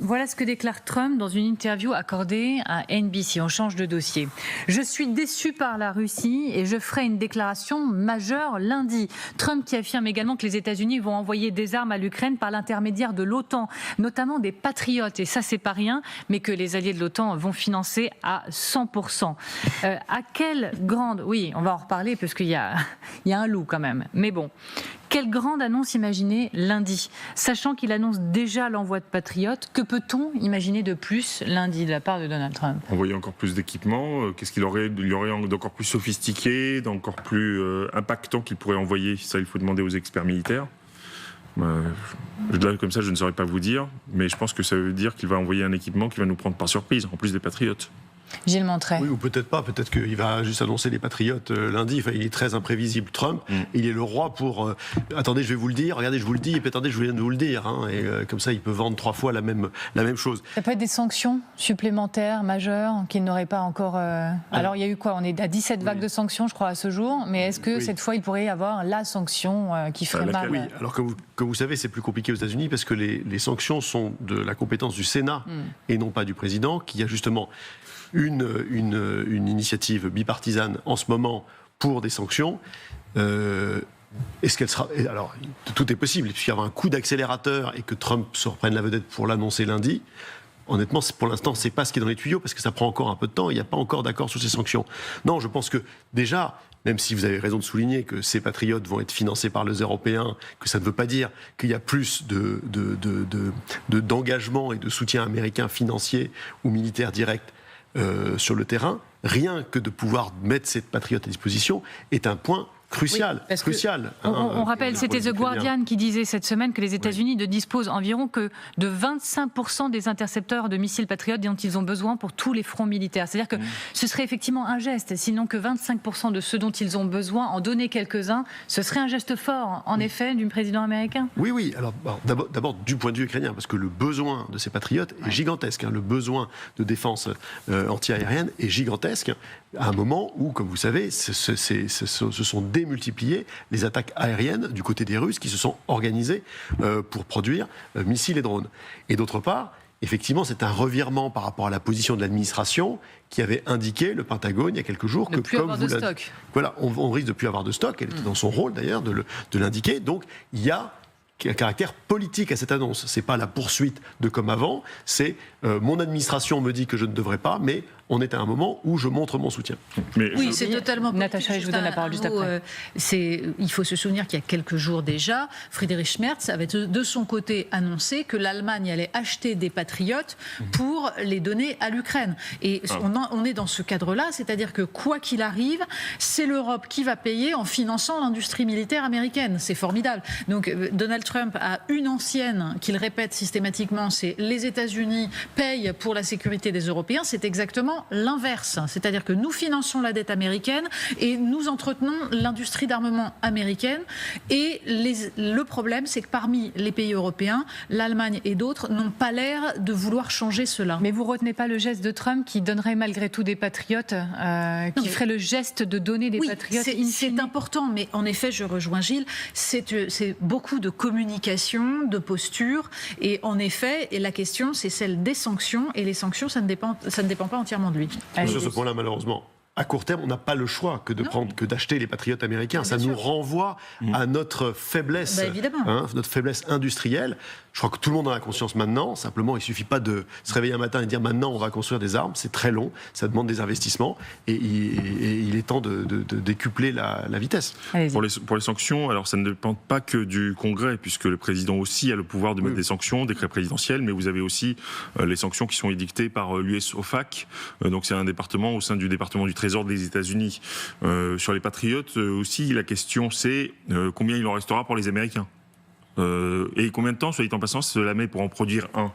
voilà ce que déclare Trump dans une interview accordée à NBC. On change de dossier. Je suis déçu par la Russie et je ferai une déclaration majeure lundi. Trump qui affirme également que les États-Unis vont envoyer des armes à l'Ukraine par l'intermédiaire de l'OTAN, notamment des Patriotes. Et ça, c'est pas rien, mais que les alliés de l'OTAN vont financer à 100%. À quelle grande... Oui, on va en reparler parce qu'il y a un loup quand même. Mais bon... Quelle grande annonce imaginer lundi? Sachant qu'il annonce déjà l'envoi de Patriotes, que peut-on imaginer de plus lundi de la part de Donald Trump? Envoyer encore plus d'équipements, qu'est-ce qu'il aurait d'encore plus sophistiqué, d'encore plus impactant qu'il pourrait envoyer? Ça, il faut demander aux experts militaires. Là, comme ça, je ne saurais pas vous dire, mais je pense que ça veut dire qu'il va envoyer un équipement qui va nous prendre par surprise, en plus des Patriotes. Gilles Montreuil. Oui, ou peut-être pas. Peut-être qu'il va juste annoncer les Patriotes lundi. Enfin, il est très imprévisible, Trump. Il est le roi pour... attendez, je vais vous le dire. Regardez, je vous le dis. Et puis attendez, je viens de vous le dire. Hein, et comme ça, il peut vendre 3 fois la même chose. Ça peut être des sanctions supplémentaires, majeures, qu'il n'aurait pas encore... Alors, il y a eu quoi? On est à 17 vagues de sanctions, je crois, à ce jour. Mais est-ce que cette fois, il pourrait y avoir la sanction qui ferait mal? Oui, alors comme vous savez, c'est plus compliqué aux États-Unis parce que les sanctions sont de la compétence du Sénat et non pas du président, qui a justement... une initiative bipartisane en ce moment pour des sanctions. Est-ce qu'elle sera... Alors, tout est possible, puisqu'il y aura un coup d'accélérateur et que Trump se reprenne la vedette pour l'annoncer lundi. Honnêtement, pour l'instant, c'est pas ce qui est dans les tuyaux, parce que ça prend encore un peu de temps, il n'y a pas encore d'accord sur ces sanctions. Non, je pense que déjà... Même si vous avez raison de souligner que ces patriotes vont être financés par les Européens, que ça ne veut pas dire qu'il y a plus d'engagement et de soutien américain financier ou militaire direct sur le terrain, rien que de pouvoir mettre ces patriotes à disposition est un point crucial. Oui, crucial. On rappelle, c'était The Guardian qui disait cette semaine que les États-Unis ne disposent environ que de 25% des intercepteurs de missiles patriotes dont ils ont besoin pour tous les fronts militaires. C'est-à-dire que ce serait effectivement un geste, sinon que 25% de ceux dont ils ont besoin, en donner quelques-uns, ce serait un geste fort, en effet, du président américain. Oui. Alors, d'abord, du point de vue ukrainien, parce que le besoin de ces patriotes est gigantesque. Le besoin de défense anti-aérienne est gigantesque, à un moment où, comme vous savez, se sont démultipliées les attaques aériennes du côté des Russes qui se sont organisées pour produire missiles et drones. Et d'autre part, effectivement, c'est un revirement par rapport à la position de l'administration qui avait indiqué, le Pentagone, il y a quelques jours, que comme vous l'avez... Voilà, on risque de plus avoir de stock. Elle était dans son rôle, d'ailleurs, de l'indiquer. Donc, il y a un caractère politique à cette annonce. C'est pas la poursuite de comme avant, c'est mon administration me dit que je ne devrais pas, mais on est à un moment où je montre mon soutien. Oui, c'est totalement politique. Natacha, je vous donne la parole juste après. Il faut se souvenir qu'il y a quelques jours déjà, Friedrich Merz avait de son côté annoncé que l'Allemagne allait acheter des patriotes pour les donner à l'Ukraine. Et on est dans ce cadre-là, c'est-à-dire que quoi qu'il arrive, c'est l'Europe qui va payer en finançant l'industrie militaire américaine. C'est formidable. Donc Donald Trump a une ancienne qu'il répète systématiquement, c'est les États-Unis payent pour la sécurité des Européens. C'est exactement l'inverse. C'est-à-dire que nous finançons la dette américaine et nous entretenons l'industrie d'armement américaine. Et le problème, c'est que parmi les pays européens, l'Allemagne et d'autres n'ont pas l'air de vouloir changer cela. Mais vous retenez pas le geste de Trump qui donnerait malgré tout des patriotes, qui ferait le geste de donner des patriotes? C'est important, mais en effet, je rejoins Gilles, c'est beaucoup de communication, de posture, et en effet, la question, c'est celle des sanctions, et les sanctions, ça ne dépend pas entièrement de lui. Sur ce point-là, malheureusement, à court terme, on n'a pas le choix que d'acheter les patriotes américains. Ça nous renvoie à notre faiblesse, notre faiblesse industrielle. Je crois que tout le monde en a conscience maintenant. Simplement, il ne suffit pas de se réveiller un matin et dire maintenant on va construire des armes. C'est très long, ça demande des investissements et il est temps de décupler la vitesse. Pour les sanctions, alors ça ne dépend pas que du Congrès, puisque le président aussi a le pouvoir de mettre des sanctions, décret présidentiel, mais vous avez aussi les sanctions qui sont édictées par l'US OFAC. Donc c'est un département au sein du département du Trésor des États-Unis. Sur les patriotes aussi, la question c'est combien il en restera pour les Américains. Et combien de temps, soit dit en passant, cela met pour en produire un?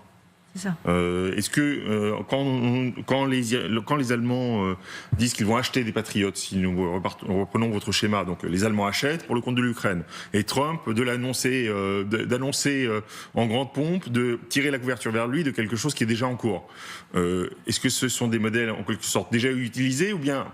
C'est ça. Est-ce que quand les Allemands disent qu'ils vont acheter des patriotes, si nous reprenons votre schéma, donc les Allemands achètent pour le compte de l'Ukraine, et Trump d'annoncer en grande pompe, de tirer la couverture vers lui de quelque chose qui est déjà en cours. Est-ce que ce sont des modèles en quelque sorte déjà utilisés, ou bien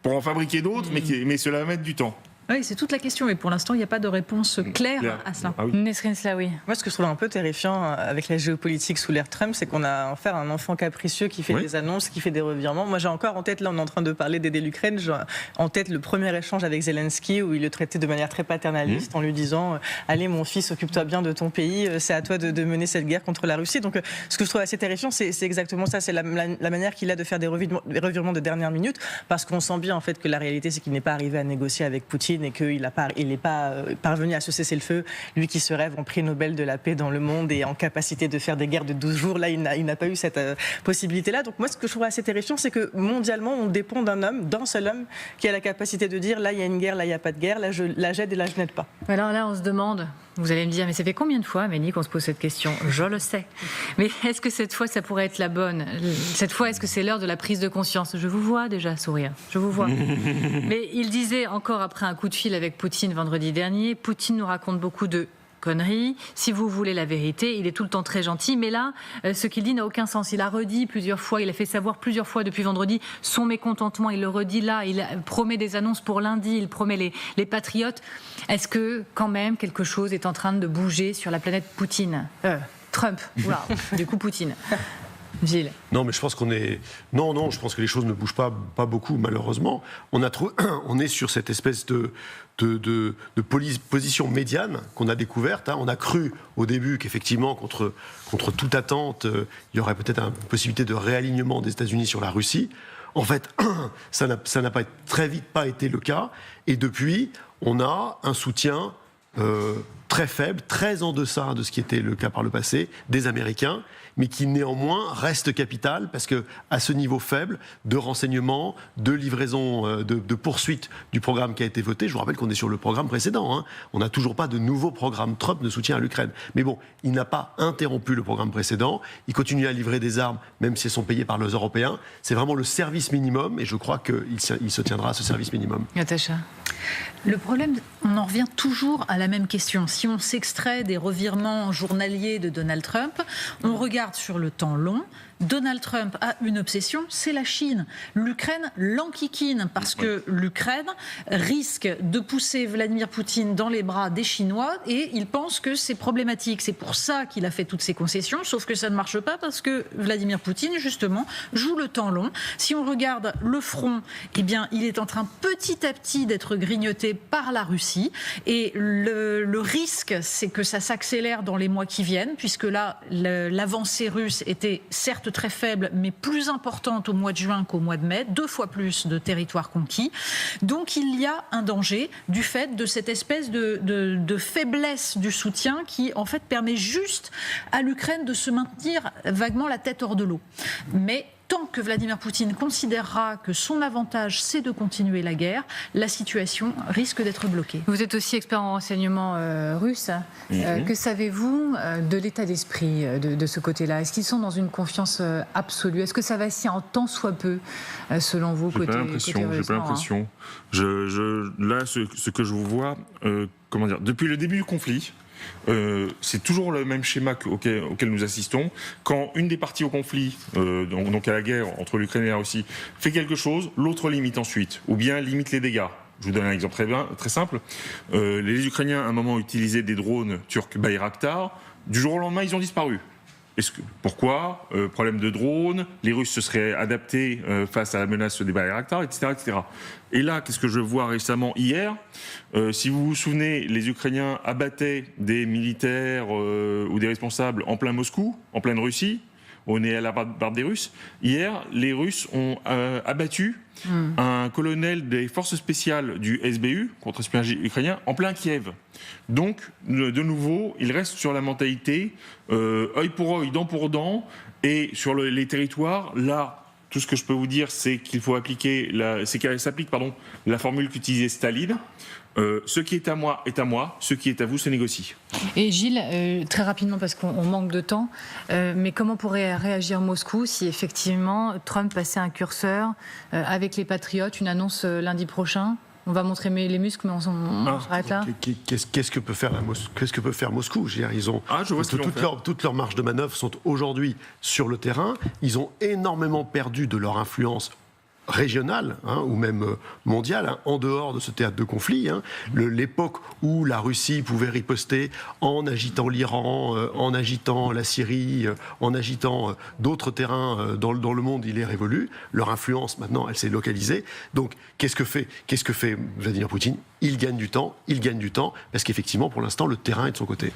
pour en fabriquer d'autres, mais cela va mettre du temps? Oui, c'est toute la question, mais pour l'instant, il n'y a pas de réponse claire à cela. Ah oui. Nesrine Slaoui. Moi, ce que je trouve un peu terrifiant avec la géopolitique sous l'ère Trump, c'est qu'on a affaire à un enfant capricieux qui fait des annonces, qui fait des revirements. Moi, j'ai encore en tête, là, on est en train de parler d'aider l'Ukraine, j'ai en tête le premier échange avec Zelensky où il le traitait de manière très paternaliste en lui disant « Allez, mon fils, occupe-toi bien de ton pays, c'est à toi de mener cette guerre contre la Russie ». Donc, ce que je trouve assez terrifiant, c'est exactement ça, c'est la manière qu'il a de faire des revirements de dernière minute, parce qu'on sent bien, en fait, que la réalité, c'est qu'il n'est pas arrivé à négocier avec Poutine et qu'il n'est pas parvenu à ce cessez-le-feu, lui qui se rêve en prix Nobel de la paix dans le monde et en capacité de faire des guerres de 12 jours. Là, il n'a pas eu cette possibilité-là. Donc moi, ce que je trouve assez terrifiant, c'est que mondialement, on dépend d'un seul homme qui a la capacité de dire là, il y a une guerre, là, il n'y a pas de guerre, là, j'aide et là, je n'aide pas. Alors là, on se demande, vous allez me dire, mais ça fait combien de fois, Amélie, qu'on se pose cette question? Je le sais. Mais est-ce que cette fois, ça pourrait être la bonne? Cette fois, est-ce que c'est l'heure de la prise de conscience? Je vous vois déjà sourire, je vous vois. Mais il disait encore après un coup de fil avec Poutine vendredi dernier, Poutine nous raconte beaucoup de conneries. Si vous voulez la vérité, il est tout le temps très gentil. Mais là, ce qu'il dit n'a aucun sens. Il a redit plusieurs fois, il a fait savoir plusieurs fois depuis vendredi son mécontentement. Il le redit là, il promet des annonces pour lundi, il promet les patriotes. Est-ce que, quand même, quelque chose est en train de bouger sur la planète Poutine Trump, wow. Du coup Poutine. Gilles. Non, mais je pense je pense que les choses ne bougent pas beaucoup, malheureusement. On est sur cette espèce de position médiane qu'on a découverte. On a cru au début qu'effectivement, contre toute attente, il y aurait peut-être une possibilité de réalignement des États-Unis sur la Russie. En fait, ça n'a pas très vite pas été le cas. Et depuis, on a un soutien très faible, très en deçà de ce qui était le cas par le passé, des Américains, mais qui néanmoins reste capital parce que à ce niveau faible de renseignement, de livraison, de poursuite du programme qui a été voté, je vous rappelle qu'on est sur le programme précédent. On n'a toujours pas de nouveau programme Trump de soutien à l'Ukraine. Mais bon, il n'a pas interrompu le programme précédent. Il continue à livrer des armes, même si elles sont payées par les Européens. C'est vraiment le service minimum, et je crois qu'il se tiendra à ce service minimum. Natacha. Le problème, on en revient toujours à la même question. Si on s'extrait des revirements journaliers de Donald Trump, on regarde sur le temps long. Donald Trump a une obsession, c'est la Chine. L'Ukraine l'enquiquine parce que l'Ukraine risque de pousser Vladimir Poutine dans les bras des Chinois et il pense que c'est problématique. C'est pour ça qu'il a fait toutes ces concessions, sauf que ça ne marche pas parce que Vladimir Poutine, justement, joue le temps long. Si on regarde le front, eh bien, il est en train petit à petit d'être grignoté par la Russie et le risque, c'est que ça s'accélère dans les mois qui viennent, puisque là, l'avancée russe était certes très faible, mais plus importante au mois de juin qu'au mois de mai, 2 fois plus de territoires conquis. Donc il y a un danger du fait de cette espèce de faiblesse du soutien qui, en fait, permet juste à l'Ukraine de se maintenir vaguement la tête hors de l'eau. Mais tant que Vladimir Poutine considérera que son avantage, c'est de continuer la guerre, la situation risque d'être bloquée. Vous êtes aussi expert en renseignement russe. Que savez-vous de l'état d'esprit de ce côté-là? Est-ce qu'ils sont dans une confiance absolue? Est-ce que ça vacille en tant soit peu, selon vous, côté russe? J'ai pas l'impression. Là, ce que je vous vois, depuis le début du conflit, c'est toujours le même schéma auquel nous assistons. Quand une des parties au conflit, donc à la guerre entre l'Ukraine et la Russie, fait quelque chose, l'autre limite ensuite, ou bien limite les dégâts. Je vous donne un exemple très simple. Les Ukrainiens, à un moment, utilisaient des drones turcs Bayraktar. Du jour au lendemain, ils ont disparu. Pourquoi? Problème de drones, les Russes se seraient adaptés face à la menace des Bayraktar, etc., etc. Et là, qu'est-ce que je vois récemment hier? Si vous vous souvenez, les Ukrainiens abattaient des militaires ou des responsables en plein Moscou, en pleine Russie. On est à la barre des Russes. Hier, les Russes ont abattu un colonel des forces spéciales du SBU, contre-espionnage ukrainien, en plein Kiev. Donc, de nouveau, il reste sur la mentalité œil pour œil, dent pour dent, et sur les territoires, là, tout ce que je peux vous dire, c'est qu'il faut appliquer, qu'elle s'applique, la formule qu'utilisait Staline. Ce qui est à moi est à moi, ce qui est à vous se négocie. Et Gilles, très rapidement parce qu'on manque de temps, mais comment pourrait réagir Moscou si effectivement Trump passait un curseur avec les Patriotes, une annonce lundi prochain? On va montrer les muscles, mais on s'arrête là. Qu'est-ce que peut faire Moscou? Ils ont toutes leurs marges de manœuvre sont aujourd'hui sur le terrain. Ils ont énormément perdu de leur influence régionale ou même mondiale, en dehors de ce théâtre de conflit. L'époque où la Russie pouvait riposter en agitant l'Iran, en agitant la Syrie, en agitant d'autres terrains dans le monde, il est révolu. Leur influence, maintenant, elle s'est localisée. Donc, qu'est-ce que fait Vladimir Poutine ? Il gagne du temps, parce qu'effectivement, pour l'instant, le terrain est de son côté.